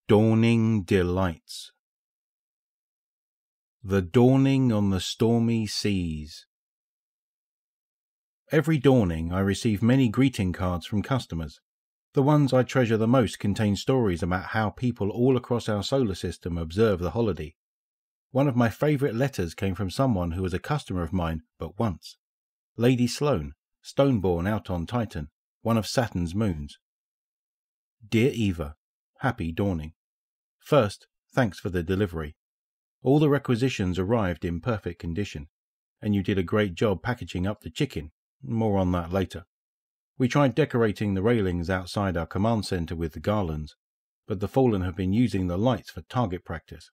Dawning Delights. The dawning on the stormy seas. Every dawning I receive many greeting cards from customers. The ones I treasure the most contain stories about how people all across our solar system observe the holiday. One of my favourite letters came from someone who was a customer of mine but once. Lady Sloane, stone-born out on Titan, one of Saturn's moons. Dear Eva, happy dawning. First, thanks for the delivery. All the requisitions arrived in perfect condition, and you did a great job packaging up the chicken. More on that later. We tried decorating the railings outside our command centre with the garlands, but the Fallen have been using the lights for target practice.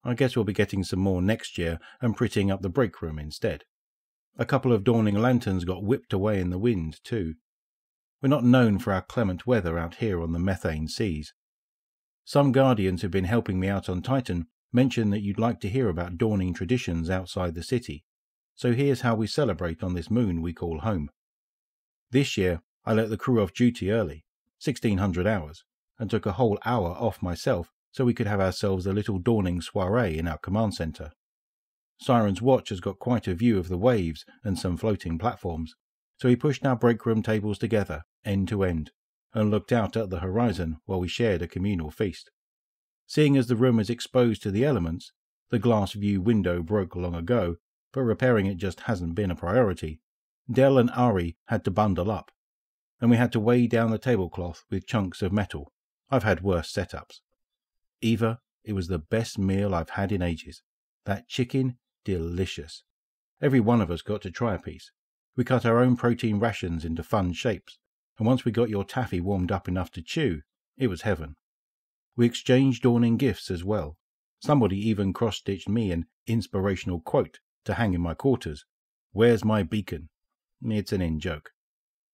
I guess we'll be getting some more next year and prettying up the break room instead. A couple of dawning lanterns got whipped away in the wind too. We're not known for our clement weather out here on the methane seas. Some guardians who've been helping me out on Titan mentioned that you'd like to hear about dawning traditions outside the city, so here's how we celebrate on this moon we call home. This year I let the crew off duty early, 1600 hours, and took a whole hour off myself so we could have ourselves a little dawning soiree in our command centre. Siren's watch has got quite a view of the waves and some floating platforms, so he pushed our break room tables together, end to end, and looked out at the horizon while we shared a communal feast. Seeing as the room is exposed to the elements, the glass view window broke long ago, but repairing it just hasn't been a priority, Del and Ari had to bundle up, and we had to weigh down the tablecloth with chunks of metal. I've had worse setups. Eva, it was the best meal I've had in ages. That chicken, delicious. Every one of us got to try a piece. We cut our own protein rations into fun shapes, and once we got your taffy warmed up enough to chew, it was heaven. We exchanged dawning gifts as well. Somebody even cross-stitched me an inspirational quote to hang in my quarters. Where's my beacon? It's an in-joke.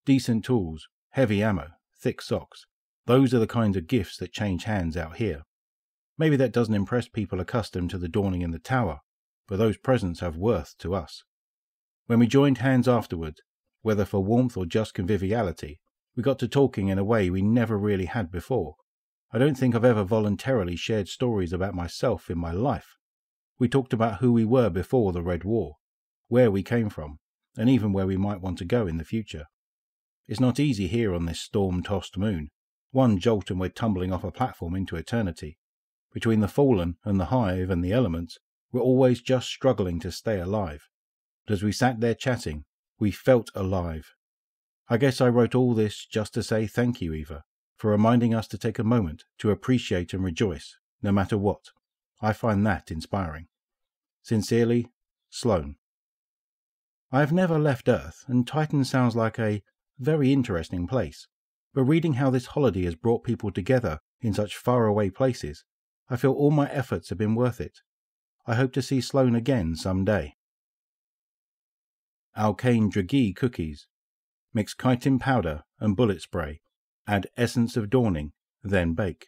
Decent tools, heavy ammo, thick socks. Those are the kinds of gifts that change hands out here. Maybe that doesn't impress people accustomed to the dawning in the tower, but those presents have worth to us. When we joined hands afterward, whether for warmth or just conviviality, we got to talking in a way we never really had before. I don't think I've ever voluntarily shared stories about myself in my life. We talked about who we were before the Red War, where we came from, and even where we might want to go in the future. It's not easy here on this storm-tossed moon. One jolt and we're tumbling off a platform into eternity. Between the Fallen and the Hive and the elements, we're always just struggling to stay alive. But as we sat there chatting, we felt alive. I guess I wrote all this just to say thank you, Eva, for reminding us to take a moment to appreciate and rejoice, no matter what. I find that inspiring. Sincerely, Sloane. I have never left Earth, and Titan sounds like a very interesting place. But reading how this holiday has brought people together in such faraway places, I feel all my efforts have been worth it. I hope to see Sloane again some day. Alkane Draghi cookies. Mix chitin powder and bullet spray. Add essence of dawning, then bake.